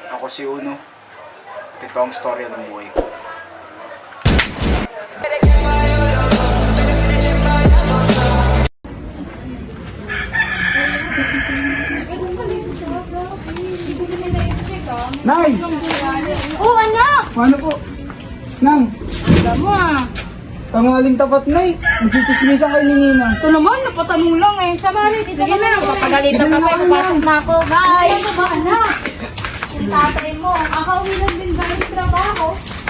Ako si Uno. Ito ang storya ng buhay ko. Nay! Oh, anak! Ano po? Nang, Alam mo tangaling tapat, Nay. Nagchichismisan kayo ni Ninang. ito naman, napatanong lang eh. Samari, dito Sige na, papagalitan ka pa, papasok na ako. Ay, Bye! ano ba, anak? Yung tatay mo, kakauwi lang din galing trabaho.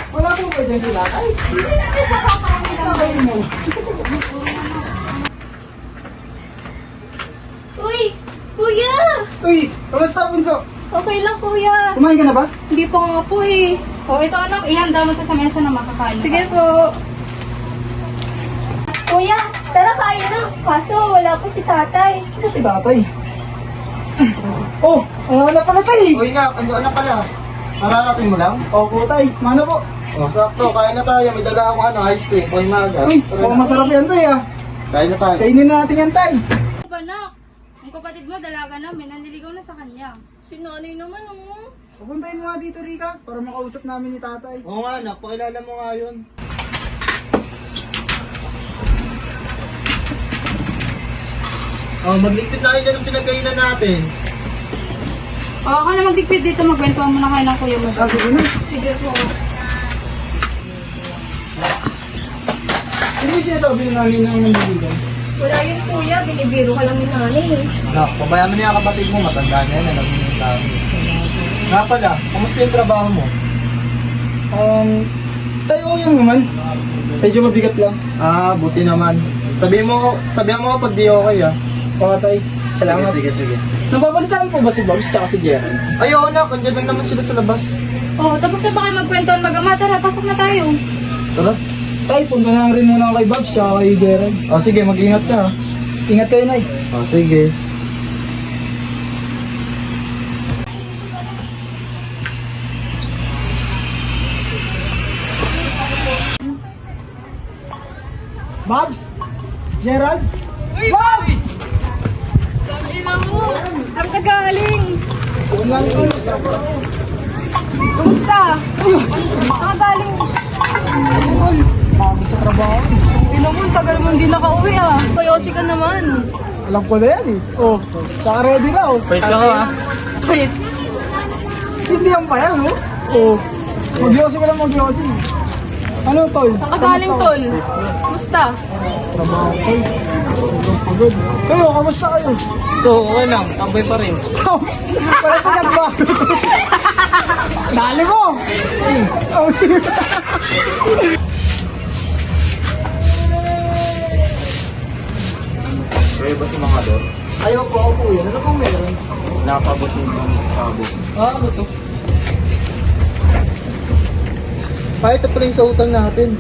Wala po ba dyan sila? Ay, Hindi natin sa kakauwi lang. tatay mo. Uy, kuya! Uy, kamusta, Bunso? Okay lang, kuya. Kumain ka na ba? Hindi pa nga po eh. O, ito anak, ihanda mo ito sa mesa na makakain. Sige po. Kuya, tara kain na. Kaso, wala po si tatay. Sino si tatay? Oh, na pala tay. Uy nga, ano pala? Mararating mo lang? Opo tay, mano po? O, sakto, kain na tayo. May dala akong ice cream. Uy, maga. Uy, mukhang masarap yan tay ah. Kain na tayo. Kainin na natin yan tay. Ba, anak? Ang kapatid mo, dalaga namin, nanliligaw na sa kanya. Si nanay naman, oh. Pupuntahin mo nga dito, Rika, para makausap namin ni tatay. Oo nga, anak. Pakilala mo nga yun. Oh, magligpit tayo dyan ng pinagkainan natin. O, ako na magdikpit dito, magkwentuhan mo na kayo ng kuya mo. Ah, sige na. Sige po. Ano yung sinasabi ng namin ng nandigan? Wala yun, kuya. Binibiro ka lang ni nanay, eh. Anak, pabayaan mo niya kapatid mo. Matanda na yan. Alam mo yung tao. Nga pala, kamusta yung trabaho mo? Tayo ko yung naman. Medyo mabigat lang. Ah, buti naman. Sabihan mo kapag di okay ah. Oo tay, salamat. Sige, sige. Napapalitan po ba si Bobs tsaka si Jerry? Ay, oo anak. Andyan lang naman sila sa labas. O, tapos na ba kayo magkwentuhan mag-ama? Tara, pasok na tayo. Tara. Tay, punta na rin muna ako kay Bobs tsaka kay Jerry. O, sige. Mag-ingat ka. Ingat kayo, Nay. O, sige. Bobs! Gerald? Bobs! Ina mo! Saan ka galing? Wala ko. Kumusta? Saan ka galing? Pagod sa trabaho. Ina mo, tagal mo hindi nakauwi ah. Kayosi ka naman. Alam ko na yan eh. Oh, tsaka ready na oh. Pwede ako ah. Wait. Sindihan pa yan oh. Oh, mag-yosi ka lang mag-yosi. Ano tol? Saan ka galing, Kamusta? tol? Kumusta? Trabaho tol. Pagod. Kayo, kamusta kayo? Ito, okay lang. Tambay pa rin. Parang pinagbago. Dali mo! Oh, sige. Kaya ba si mga doon? Ayaw po ako yan. Ano pong meron? Nakapabot yung sabot. Ah, ano to? Ay, ito pa rin sa utang natin.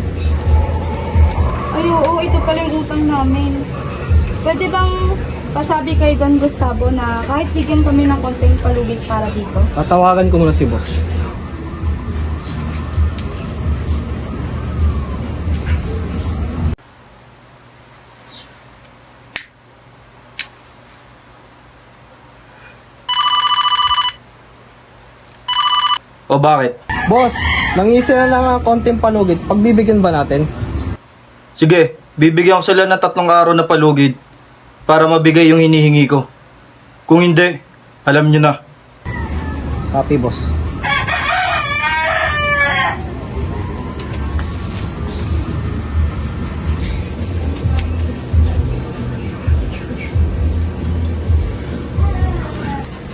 Ay, oo, ito pala yung utang namin. Pwede bang pasabi kay Don Gustavo na kahit bigyan kami ng konting palugit para dito? Tatawagan ko muna si boss. O bakit? Boss, nangisi na lang ang konting palugit. Pagbibigyan ba natin? Sige, bibigyan ko sila ng 3 araw na palugid para mabigay yung hinihingi ko. Kung hindi, alam nyo na. Copy, boss.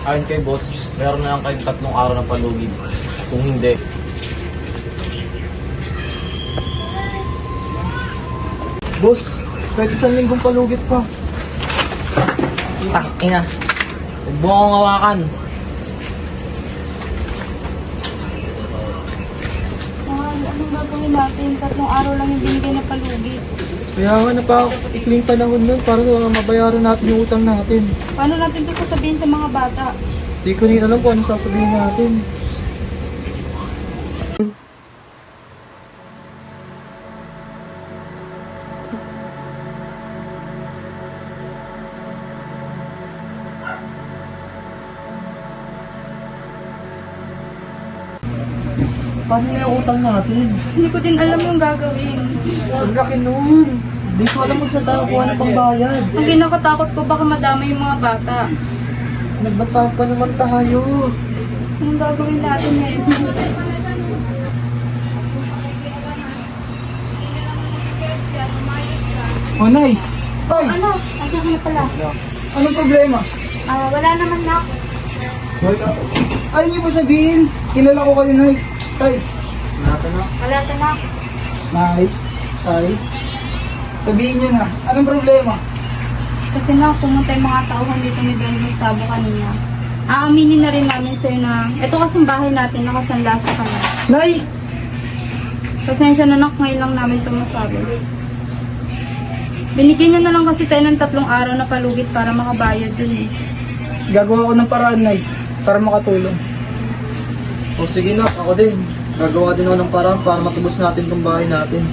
Ayon kay boss, meron na lang kayo 3 araw ng palugid. Kung hindi, Boss, pwede sa linggong palugit pa. ina. Huwag mo akong hawakan. Mahal, anong gagawin natin? 3 araw lang yung binigay na palugit. Kaya nga na pa ikling panahon nun para mabayaran natin yung utang natin. Paano natin to sasabihin sa mga bata? Di ko rin alam kung ano sasabihin natin. Paano na yung utang natin? Hindi ko din alam yung gagawin. Ang laki nun. Di ko alam kung saan tayo kuha ng pangbayad. Ang kinakatakot ko baka madama yung mga bata. Nagbataw pa naman tayo. Anong gagawin natin ngayon? O, Nay. Tay, Ano? Andiyan ka na pala. anong problema? Wala naman na. Ayaw niyo ba sabihin? Kilala ko kayo, Nay. Tay. Wala ka na. Nay. Tay. Sabihin niyo na. Anong problema? Kasi na, pumunta yung mga tauhan dito ni Don Gustavo kanina. Aaminin na rin namin sa'yo na ito kasing bahay natin nakasanla sa kanya. Nay! Pasensya na nak, ngayon lang namin ito masabi. Binigyan niya na lang kasi tayo ng 3 araw na palugit para makabayad yun eh. Gagawa ko ng paraan, Nay. Para makatulong. O sige na, ako din. Gagawa din ako ng paraan para matubos natin tong bahay natin.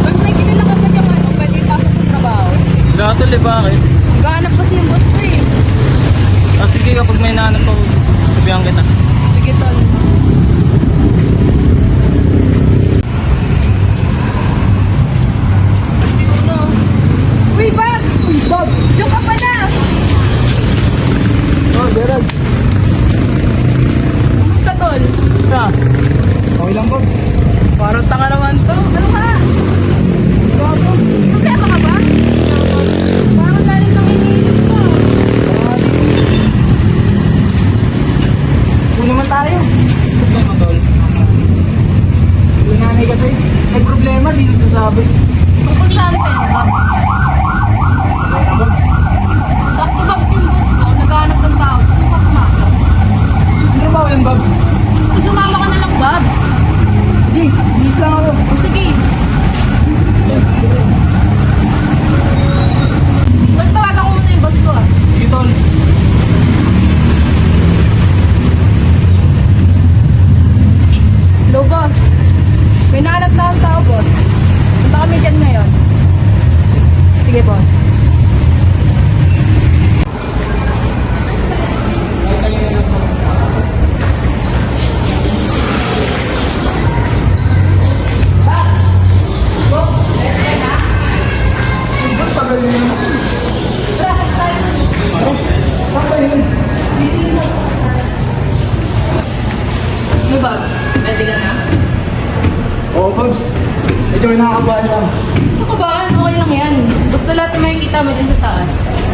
Pag may kilala ka pa dyan, pwede ipasok sa trabaho. Gatol eh, bakit? Gaanap kasi yung boss ko eh. Sige, kapag may nahanap ako, sabihan kita. Sige, tol. Uy, Babs! Bob! Diyan ka pala! Oh, Gerald. Kumusta, tol? Isa. Okay lang, Bobs. Parang tanga naman to. Ano ka? Problema ka ba? Parang lalim ng iniisip ko. Kung naman tayo. Yung nanay kasi, may problema, di nagsasabi. Tungkol saan ka yun, Babs? Bobs, Sakto, Babs, yung boss ko. Naghahanap ng tao. Gusto ka pumasok? ano trabaho yan, Bobs? Gusto sumama ka na lang, Babs. Sige, bihis lang ako. O sige. Magtawagan ko muna yung boss ko ah. Sige, Tol. Hello, boss. May nahanap na ang tao, boss. Punta kami dyan ngayon. Sige, boss. No, Babs. Ready ka na? Oo, Bobs. Medyo nakakabahan lang. Ako ba? Okay lang yan. Basta lahat na makikita mo dyan sa taas.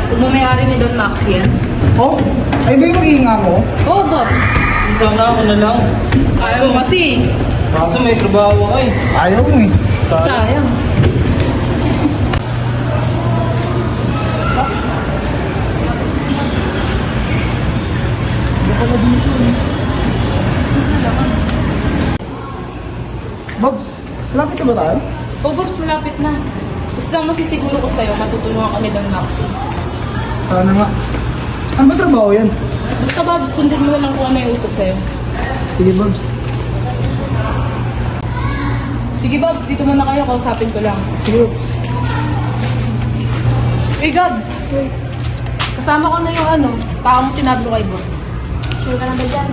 Huwag mo may-ari ni Don Max yan. Oh? Ay ba yung maghihinga mo? Oo, Babs. Sana ako na lang. Ayaw mo kasi. Kaso may trabaho ako eh. Ayaw mo eh. Sayang. Bobs, lapit na ba tayo? Oo, Babs, malapit na. Basta ang masisiguro ko sa'yo, matutulungan ka ni Don Maxi. Sana nga. Ano ba trabaho yan? Basta, Babs, sundin mo na lang kung ano yung utos sa'yo. Sige, Bobs. Sige, Babs, dito muna kayo, kausapin ko lang. Sige, Bobs. Uy, Gab! Kasama ko na yung ano, paano sinabi ko kay boss. Sure ka na ba dyan?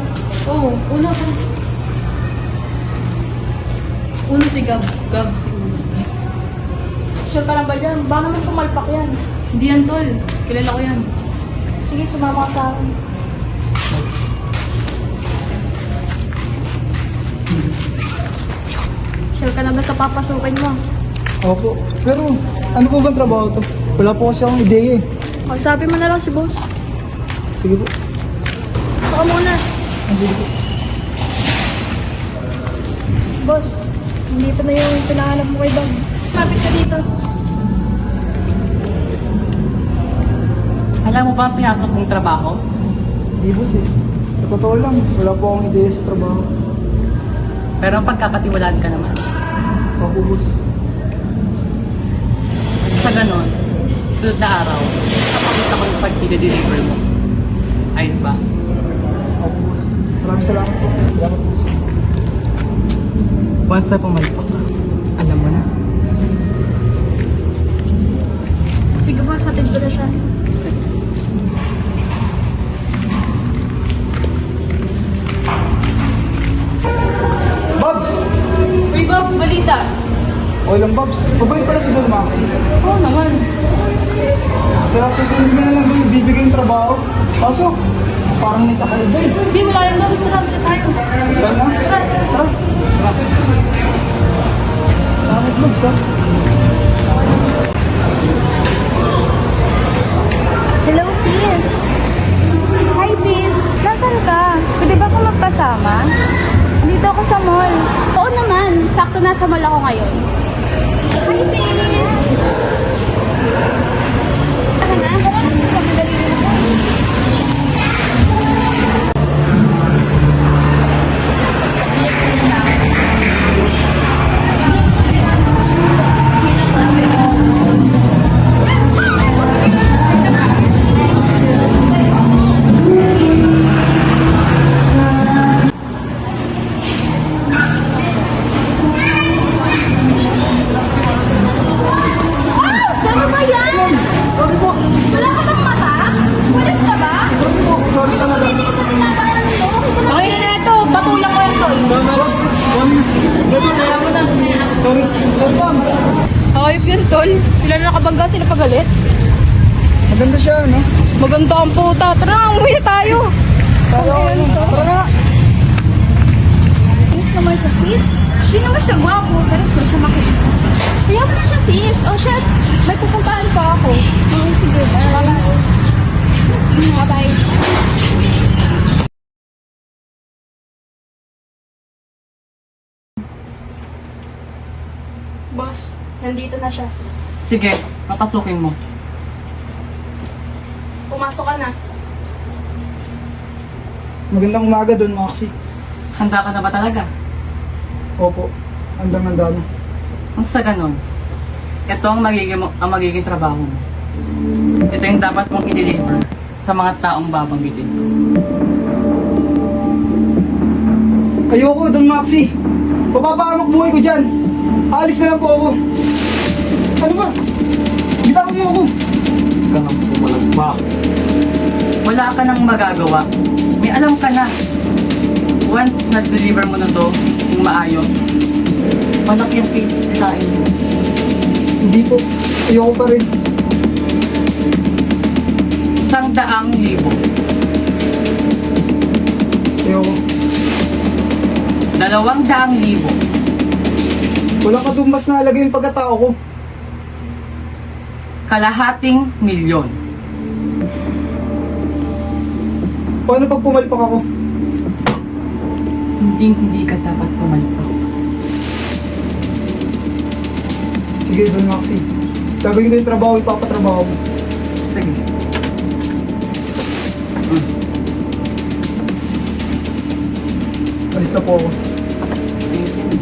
Oo, uno ka. Uno si Gab. Gab si Uno. Sure ka na ba dyan? Baka naman pumalpak yan. Hindi yan, tol. Kilala ko yan. Sige, sumama ka sa akin. Sure ka na ba sa papasukin mo? Opo. Pero, ano po bang trabaho to? Wala po kasi akong ideya eh. Kausapin mo na lang si boss. Sige po. Baka muna. Sige po. Boss, dito na yung pinahanap mo kay Bob. Lapit ka dito. Alam mo ba ang pinasok mong trabaho? Hindi boss eh. Sa totoo lang, wala po akong ideya sa trabaho. Pero pagkakatiwalaan ka naman. Opo boss. Sa ganon, sunod na araw, kapakita ko yung pag-deliver mo. Ayos ba? Opo boss. Maraming salamat po. Salamat boss. Once na pumalpak ka, alam mo na. Sige boss, hatid ko na siya. Babs! Uy, Bobs, balita! Okay lang Babs. Mabait pala si Don Maxi. Oo naman. Sa susunod na lang ba ibibigay yung trabaho? Kaso, parang may takalid ba eh. Hindi, wala rin Bobs, marami na tayo. Tara na. Tara. Salamat Babs ha. Hello sis! Hi sis! Nasaan ka? Pwede ba ako magpasama? Dito ako sa mall. Oo naman, sakto nasa mall ako ngayon. Hi sis! Tara na, madali rin ako. Ano ba yan? Sorry po. Wala ka bang mata? Kulit ka ba? Sorry po. Sorry talaga. Hindi sa tinatawa nito. Okay na ito, patulang ko yan, Tol. Sorry. Sorry ma'am. Ayop yun, Tol. Sila na nakabangga, sila pagalit. Maganda siya, no? Maganda ang puta. Tara, umuwi na tayo. Tara na. Ayos naman siya, sis. Hindi naman siya gwapo. Sarap ko siya makita. Kaya mo na siya, sis. Oh, shit. May pupuntahan pa ako. Oh, sige. Bye-bye. Boss, nandito na siya. Sige, papasukin mo. Pumasok ka na. Magandang umaga Don Maxi. Handa ka na ba talaga? Opo. Andang-anda na. Kung sa ganon, ito ang magiging trabaho mo. Ito yung dapat mong i-deliver sa mga taong babanggitin ko. Ayoko Don Maxi. Papapahamak buhay ko dyan. Alis na lang po ako. Ano ba? Bitawan mo ako. Ka nang pumalagpak. Wala ka nang magagawa. May alam ka na. Once na-deliver mo na to yung maayos, malaki ang kitain mo. Hindi po. Ayoko pa rin. 100,000. Ayoko. 200,000. Walang katumbas na halaga yung pagkatao ko. 250,000. Paano pag pumalpak ako? Hindi ka dapat pumalpak. Sige Don Maxi. Gagawin ko yung trabaho, ipapatrabaho mo. Sige. Alis na po ako. Ayusin mo.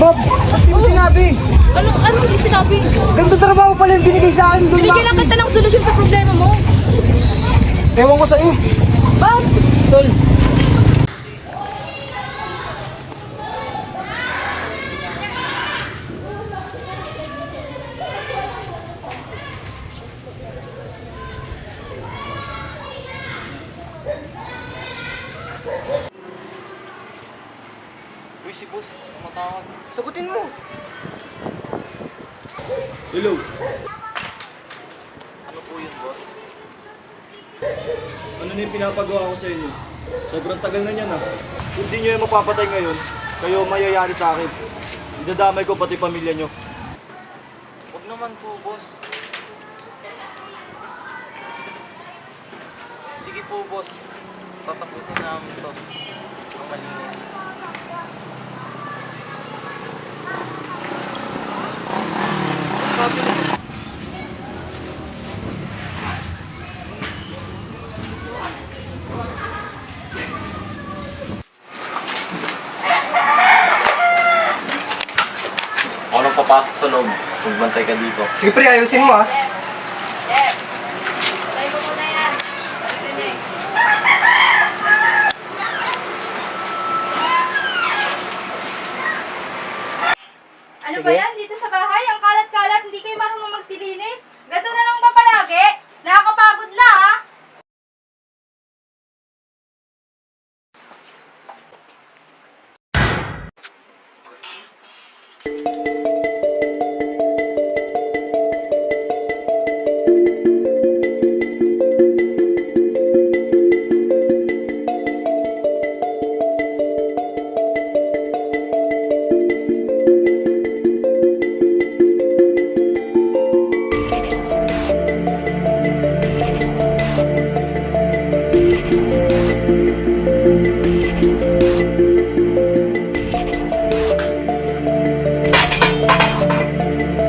Babs, ba't di mo sinabi? Ano hindi sinabi? Ganito trabaho pala yung binigay sa akin doon, Binigyan lang Maxi. kita ng solusyon sa problema mo. Ewan ko sa'yo. Bob! Tol. Uy, si boss, tumatawag. Sagutin mo. Hello. Ano po yun, boss? Ano na yung pinapagawa ko sa inyo? Sobrang tagal na niyan ah. Kung di nyo yung mapapatay ngayon, kayo mayayari sa akin. Idadamay ko pati pamilya nyo. Huwag naman po, boss. Sige po, boss. Tatapusin namin to. Ang malinis. Sabi mo. Ako nang papasok sa loob. Magbantay ka dito. Sige pre, ayusin mo ah. Tayo mo muna yan. Ano ba yan? Dito sa bahay, ang kalat-kalat, hindi kayo marunong magsilinis. Ganto na lang ba palagi? Nakakapagod na ha?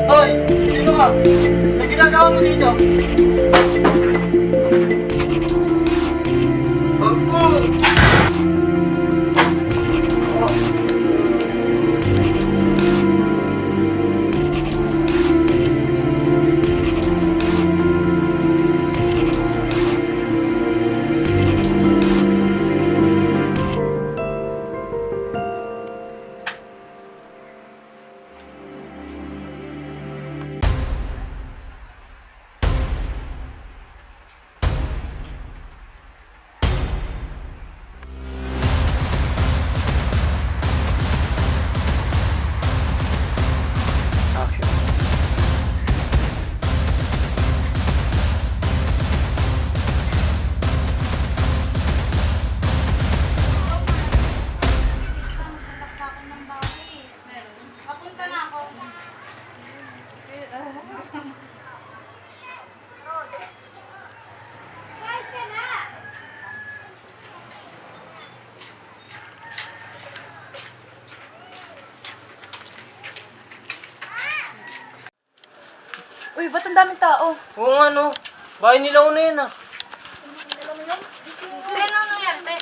Hoy, sino ka? Anong ginagawa mo dito? Papunta na ako. Guys, ka na! Uy, ba't ang daming tao? Oo nga no. Bahay nila una yan ah. Ano nangyari, te?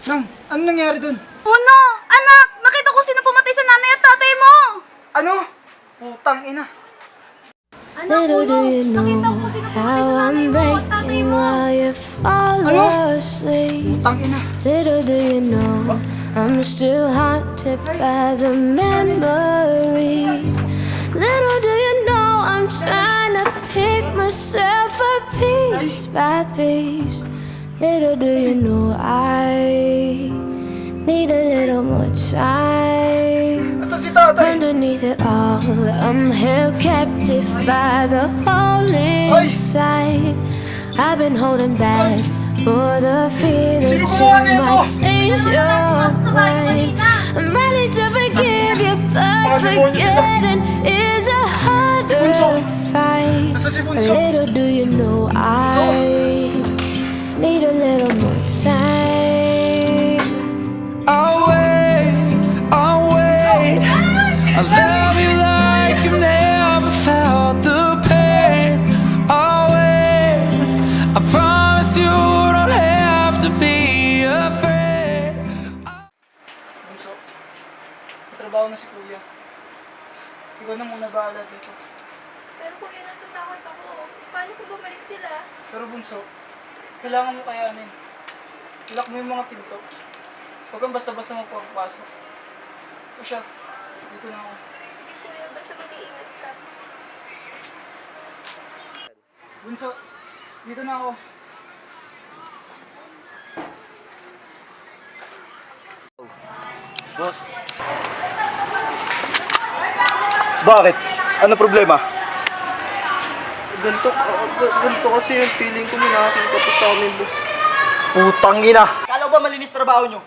Nang, ano nangyari dun? Uno! Anak! Nakita ko sino pumatay sa nanay at tatay mo! Ano? Putang ina. Anak, Uno! Nakita ko sino pumatay sa nanay mo at tatay mo! Ano? Putang ina. Little do you know, I'm still haunted by the memories. Little do you know, I'm trying to pick myself up piece by piece. Little do you know, I need a little more time. Asan si tatay? Underneath it all, I'm held captive by the hole inside. I've been holding back for the fear that you might change your mind. I'm ready to forgive you, but forgetting is a harder fight. A little do you know, I need a little more time. trabaho na si Kuya. Ikaw na muna bahala dito. Pero kuya, natatakot ako. Paano kung bumalik sila? Pero bunso, kailangan mo kayanin. Ilak mo yung mga pinto. Huwag kang basta-basta magpapasok. O siya, dito na ako. Sige kuya, basta mag-iingat ka. Bunso, dito na ako. Boss, Bakit? Ano problema? Ganito kasi yung feeling ko, may nakakita pa sa amin, boss. Putang ina! Kala ko ba malinis trabaho nyo?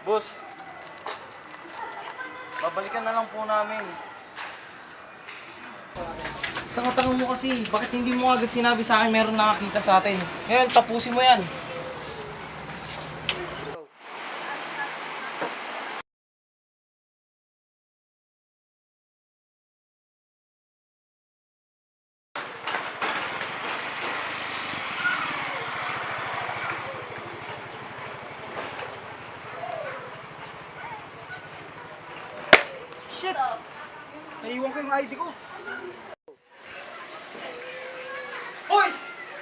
boss. Babalikan na lang po namin. Tanga-tanga mo kasi, bakit hindi mo agad sinabi sa akin meron nakakita sa atin? Ngayon, tapusin mo yan. Shit! Naiwan ko yung ID ko. Hoy!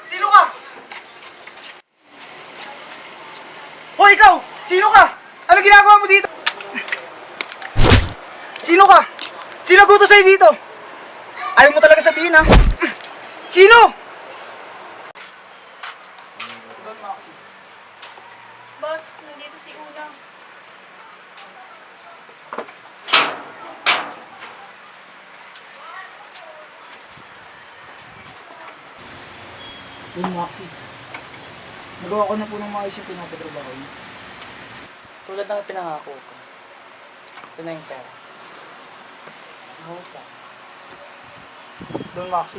Sino ka? Hoy, ikaw! Sino ka? Ano ginagawa mo dito? Sino ka? Sino gusto sa'yo dito? Ayaw mo talaga sabihin, ha? Sino? Boss, nandito si Una. Yun, Maxi. Nagawa ko na po ng maayos yung pinapatrabaho niyo. Tulad ng pinangako ko. Ito na yung pera. Mahusa. Don Maxi,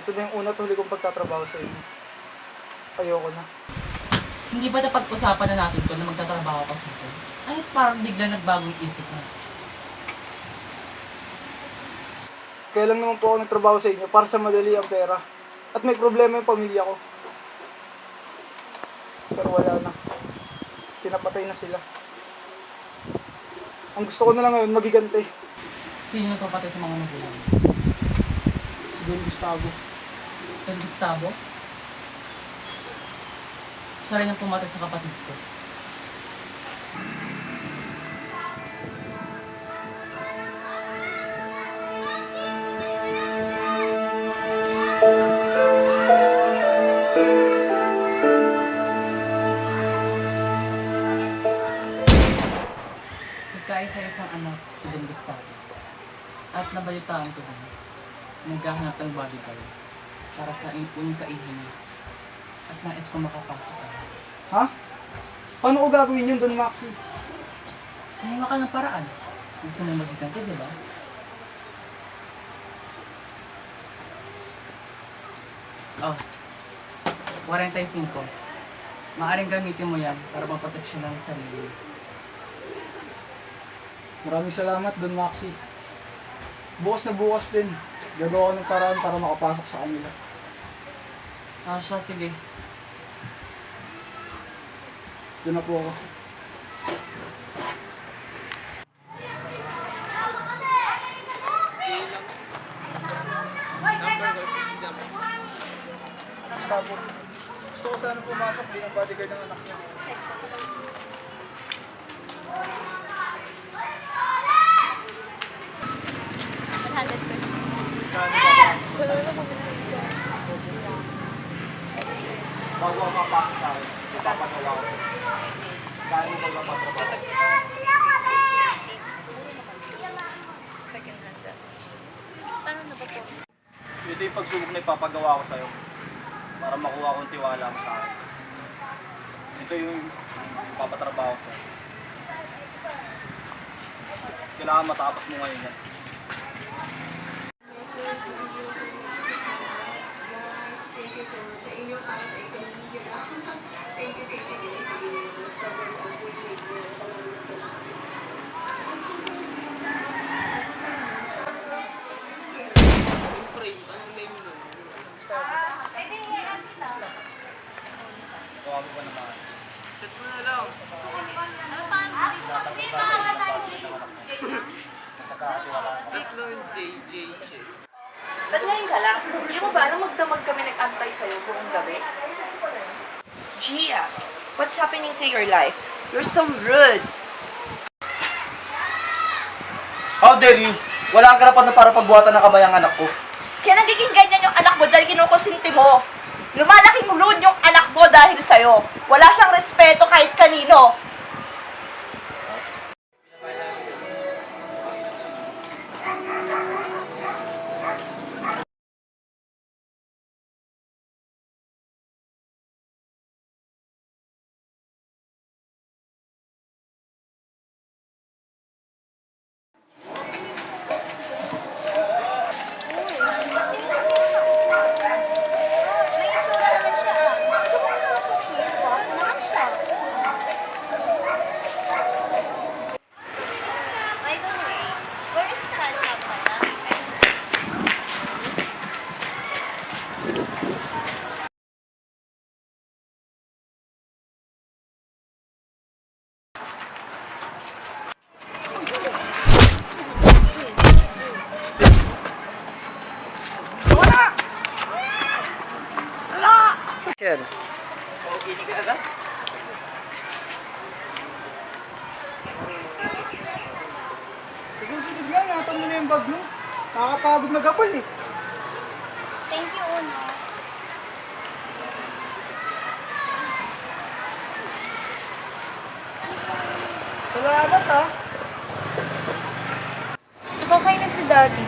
ito na yung una at huli kong pagtatrabaho sa inyo. Ayoko na. Hindi ba napag-usapan na natin to na magtatrabaho ka sa akin? Ay, parang bigla nagbagong isip mo. Kaya lang naman po ako nagtrabaho sa inyo para sa madali ang pera. At may problema yung pamilya ko. Pero wala na. Pinapatay na sila. Ang gusto ko na lang ngayon, magigante. Sino nagpapatay sa mga magulang? Si Don Gustavo. Don Gustavo? Siya rin ang pumatay sa kapatid ko. Nagkaisa-isang anak si Don Gustavo. At nabalitaan ko na naghahanap ng bodyguard para sa unang kaihin niya. At nais ko makapasok ka. Ha? Paano ko gagawin yun, Don Maxi? Kumuha ka ng paraan. Gusto mo magigante, di ba? Oh, 45. Maaring gamitin mo yan para maproteksyon ng sarili. Maraming salamat, Don Maxi. Bukas na bukas din. Gagawa ko ng paraan para makapasok sa kanila. Ah, siya, sige. Doon na po ako. Gustavo, gusto ko sana pumasok bilang bodyguard ng anak niya. Bago ako mapasok sa akin, ipapagawa ko. Dahil mo ba matrabaho? Paano na ba po? Ito yung pagsubok na ipapagawa ko sa'yo para makuha kong tiwala mo sa akin. Ito yung papatrabaho ko sa'yo. Kailangan matapos mo ngayon yan. Gawa mo ba naman? Ano pa? Ba't ngayon ka lang? Hindi mo ba alam magdamag kami nag-antay sa'yo buong gabi? Gia, what's happening to your life? You're so rude. How dare you? Wala kang karapat na para pagbuhatan ng kamay ang anak ko. Kaya nagiging ganyan yung anak mo dahil kinukonsinti mo. Lumalaking rude yung anak mo dahil sa'yo. Wala siyang respeto kahit kanino. May itsura naman siya ah. Ito mo naman ito, sis. Gwapo naman siya. By the way, where is Ketchup, madam? Sir. Sa susunod nga, ingatan mo na yung bag mo. Nakakapagod mag-apal eh. Thank you, Uno. Salamat ha. Nakakain na si Daddy.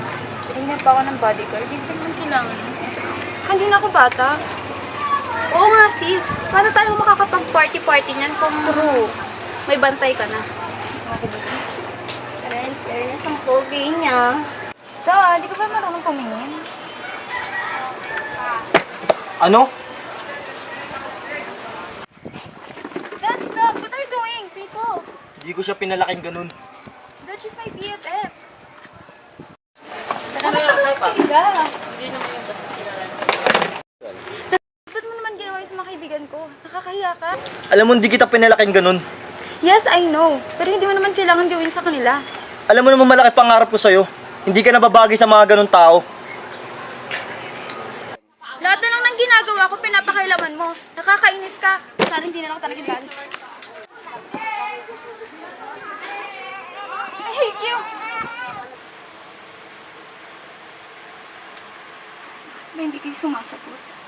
Pinagyan pa ako ng bodyguard. Hindi ko naman kailangan. Tsaka hindi na ako bata. Oo nga, sis. Paano tayo makakapag-party-party niyan kung may bantay ka na? Pero in fairness, ang pogi niya. Di ka ba marunong tumingin? Ano? Dad, stop! What are you doing? Pico! Hindi ko siya pinalaking ganun. Dad, she's my BFF. Ano ba yung kaibiga? Hindi naman yung basta sila lang. Ba't mo naman ginawa yung sa mga kaibigan ko? Nakakahiya ka? Alam mo, hindi kita pinalaking ganun. Yes, I know. Pero hindi mo naman kailangan gawin sa kanila. Alam mo naman malaki pangarap ko sa'yo. Hindi ka nababagay sa mga ganun tao. Lahat na lang ng ginagawa ko, pinapakailaman mo. Nakakainis ka. Sana hindi na lang talaga dyan. I hate you! Ba hindi kayo sumasagot?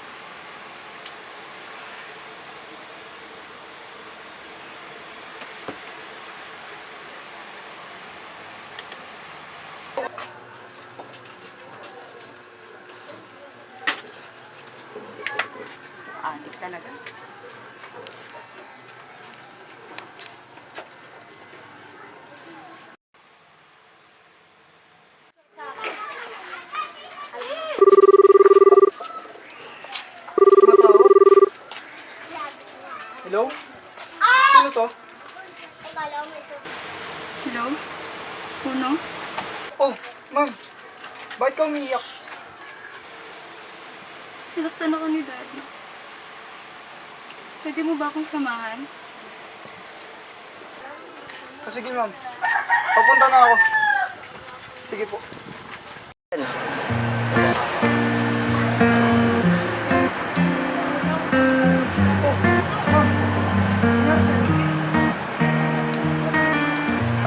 Adik talaga. Hello? Sino to? Hello? Uno? Oh, ma'am. Bakit ka umiiyak? Sinaktan ako ni Daddy. Pwede mo ba akong samahan? Sige, ma'am. Papunta na ako. Sige po.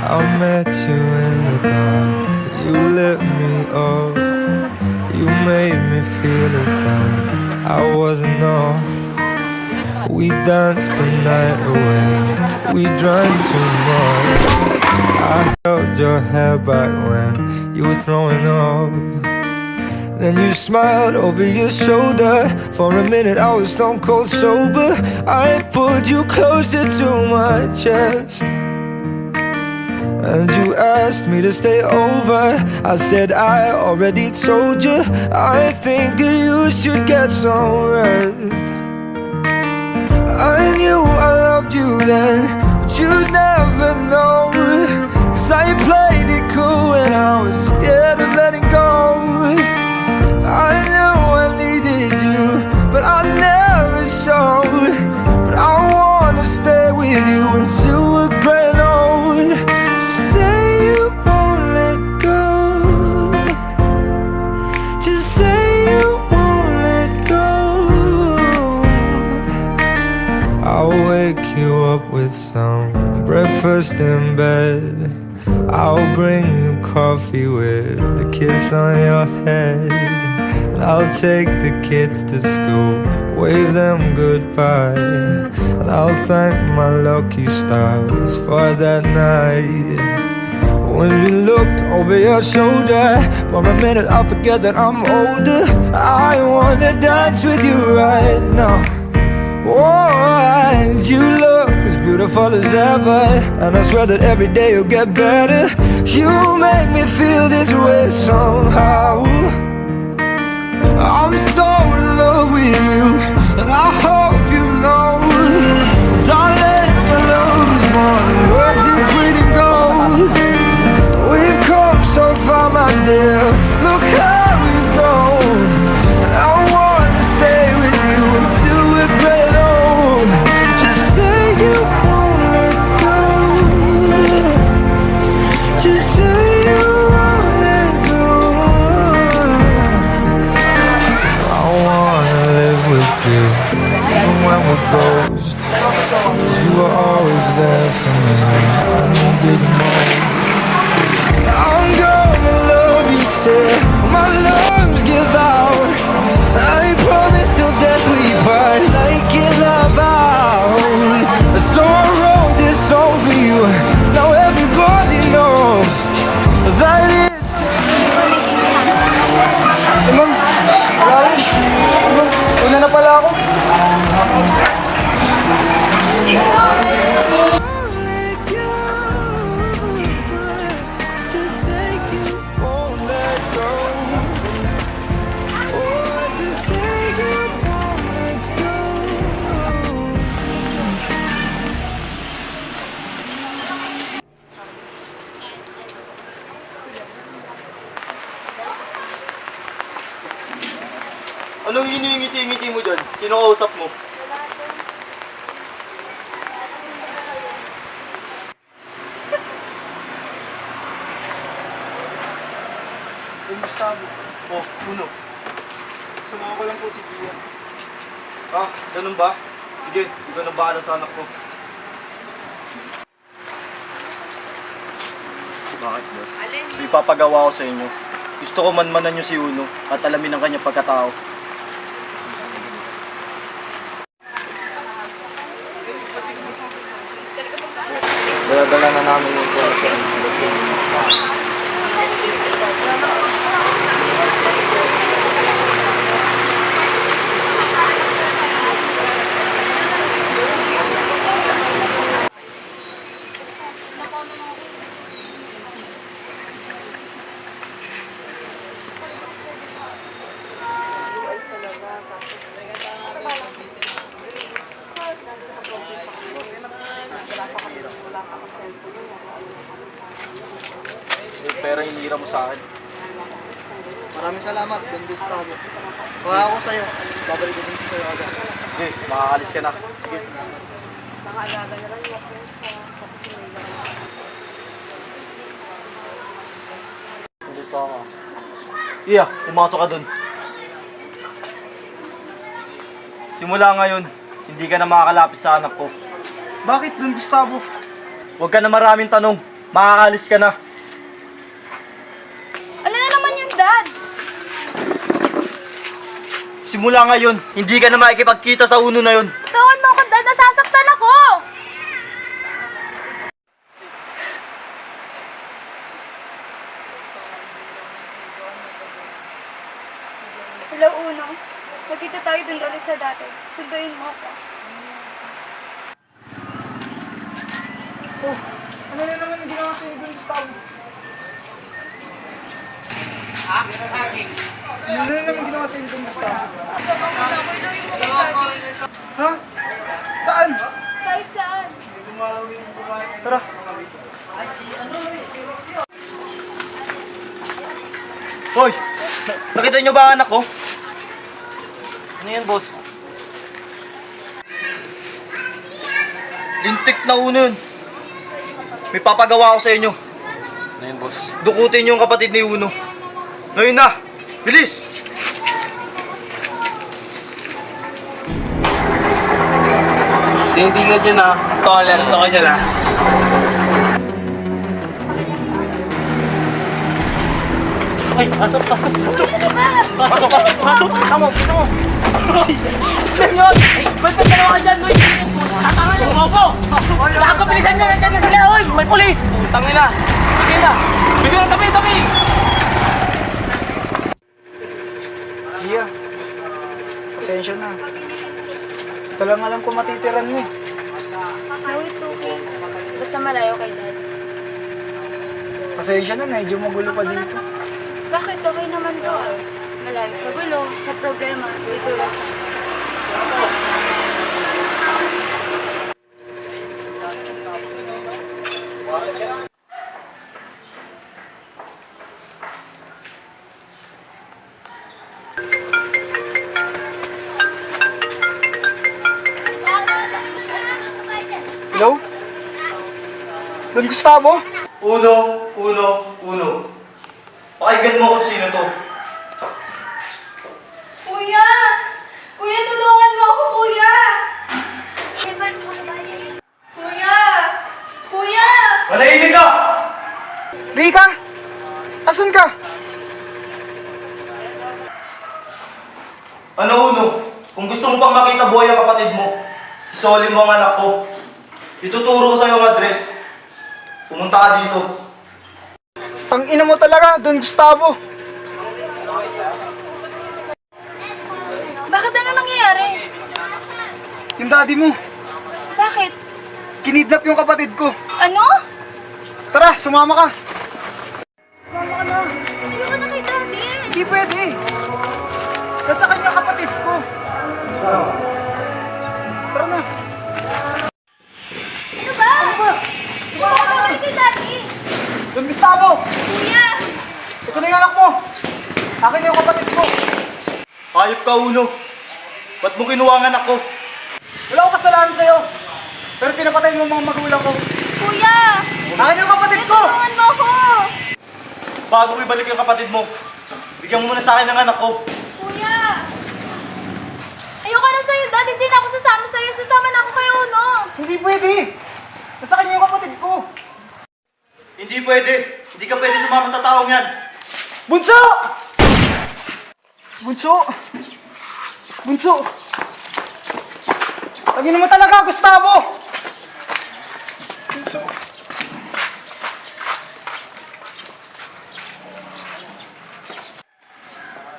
I met you in the dark. You lit me up. You made me feel as though I wasn't off. We danced the night away. We drank too much. I held your hair back when you were throwing up. Then you smiled over your shoulder. For a minute I was stone cold sober. I pulled you closer to my chest, and you asked me to stay over. I said I already told you. I think that you should get some rest. I knew I loved you then, but you'd never know. 'Cause I played it cool and I was scared of letting go. I know I needed you, but I never showed. But I wanna stay with you until we're grand old. Say you won't let go. wake you up with some breakfast in bed. I'll bring you coffee with a kiss on your head. And I'll take the kids to school, wave them goodbye. And I'll thank my lucky stars for that night. When you looked over your shoulder, for a minute I forget that I'm older. I wanna dance with you right now. Oh, and you look as beautiful as ever, and I swear that every day you'll get better. You make me feel this way somehow. I'm so in love with you, and I hope you know, darling, my love is more than worth its weight in gold. We've come so far, my dear, look how we've grown. And I wanna stay with you until we're great and old. Just say you won't let go. Just say you won't let go. I wanna live with you, even when we're ghosts. 'Cause you were always there for me when I needed the most. I'm gonna love you till my lungs give out. I promise till death we part like in our vows. So I wrote this song for you. Now everybody knows that it's Ma'am, wala rin. Ma'am, una na pala ako. just say you won't let go. Oh, just say you won't let go. Anong hinihingisi-ngisi mo dyan? Sino kausap mo? Yung Gustavo. Oh, Uno. Sumama ko lang po si Gia. Ah, ganun ba? Sige, ikaw na bahala sa anak ko. Bakit, boss? May papagawa ko sa inyo. Gusto ko manmanan niyo si Uno at alamin ang kanyang pagkatao. Dala-dala na namin yung person. Yung pera hinira mo sa akin. Maraming salamat, Don Gustavo. Kuha ako sa'yo. Babalik ko din sa'yo agad. Sige, makakalis ka na. Sige, salamat. Dito ako. Iya, pumasok ka dun. Simula ngayon, hindi ka na makakalapit sa anak ko. Bakit, Don Gustavo? Huwag ka na maraming tanong. Makakalis ka na. Ano na naman yung dad? Simula ngayon, hindi ka na makikipagkita sa Uno na yun. Tawan mo ako, dad. Nasasaktan ako. Hello, Uno. Magkita tayo dun ulit sa dati. Sunduin mo ako. Oh, ano na naman yung ginawa sa'yo, Don Gustavo? Ano na naman ginawa sa'yo, Don Gustavo? Ha? Saan? Kahit saan. Tara. Hoy! Nakita niyo ba ang anak ko? Ano yan, boss? Lintik na Uno yun. May papagawa ako sa inyo. Ano yun, boss? Dukutin yung kapatid ni Uno. Ngayon na! Bilis! Hindi ka dyan ah. Tolerant ako dyan ah. Ay, pasok. Pasok. Bisa mo. Senyor! Ba't ka dalawa ka dyan, Noy? Tatangan yung mobo! Lahat ko bilisan nyo, nandiyan na sila, oy! May polis! Tangin na! Sige na! Bisa na, tabi! Gia, pasensya na. Ito lang alam ko matitiran mo eh. No, it's okay. Basta malayo kay Dad. Pasensya na, medyo magulo pa dito. Bakit? Okay naman to ah. Malayo sa gulo, sa problema, dito lang sa Hello? Don Gustavo? Uno. Pakinggan mo kung sino to. Kuya! Kuya, tulungan mo ako, kuya! Kuya! Kuya! Manahimik ka! Rika? Asan ka? Ano, Uno? Kung gusto mo pang makita buhay ang kapatid mo, isoli mo ang anak ko. Ituturo ko sa'yo ang address. Pumunta ka dito. Tangina mo talaga, Don Gustavo. Bakit ano nangyayari? Yung daddy mo, Bakit? kinidnap yung kapatid ko. Ano? Tara, sumama ka. Sumama ka na. Siguro na kay Daddy. Hindi pwede. Yan sa kanya kapatid ko. Tara na. Ano ba? Siguro na kay Daddy. Don Gustavo! Kuya! Ito na yung anak mo. Akin yung kapatid ko. Hayop ka, Uno. Ba't mo kinuha ang anak ko? Wala akong kasalanan sa'yo. Pero pinapatay mo mga magulang ko. Kuya! Akin yung kapatid ko! Tulungan mo ako! Bago mo ibalik yung kapatid mo, bigyan mo muna sa akin ng anak ko. Kuya! Ayoko na sa'yo, Dad. Hindi na ako sasama sa'yo. Sasama na ako kay Uno. Hindi pwede. Nasa kanya yung kapatid ko. Hindi pwede. Hindi ka pwede sumama sa taong yan. Bunso! Bunso! Tagin mo talaga, Gustavo! Bunso.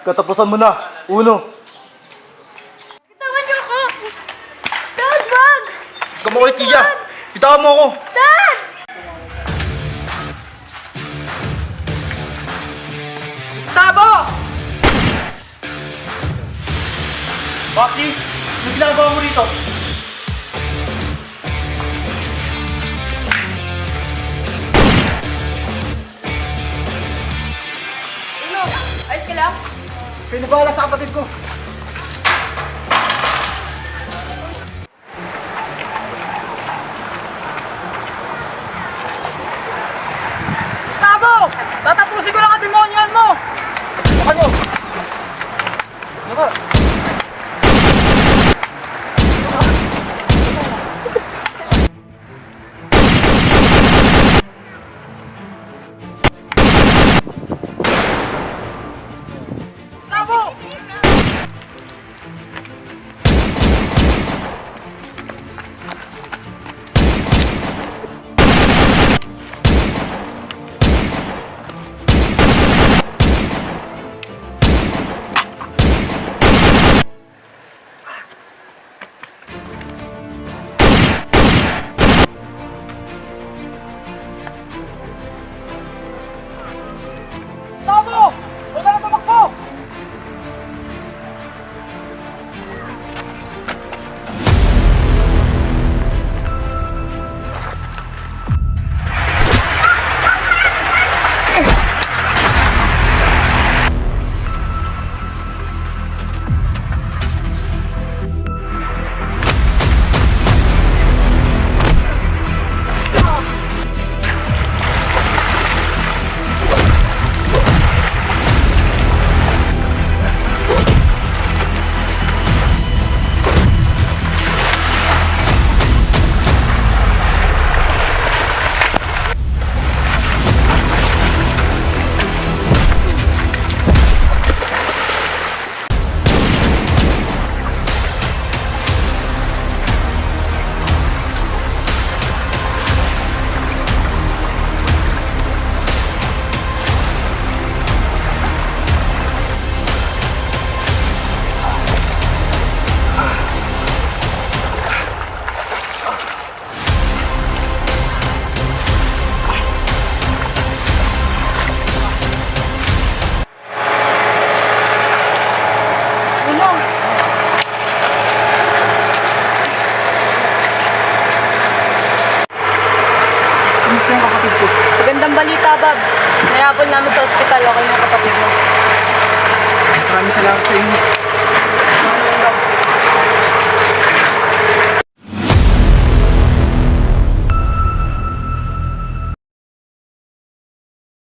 Katapusan mo na, Uno. Bitawan niyo ako! Dad, wag! Kamukulit, Tia. Bitawan mo ako. Dad! Gustavo! Maxi, ano ginagawa mo rito? Uno, ayos ka lang? Pinabala sa kapatid ko. Gustavo! Tatapusin ko lang ang demonyoan mo! Ano? Ano ka? Gustavo! Kamusta yung kapatid ko? Magandang balita, Babs. Nayabol namin sa ospital, okay na yung kapatid mo. Maraming salamat sa inyo.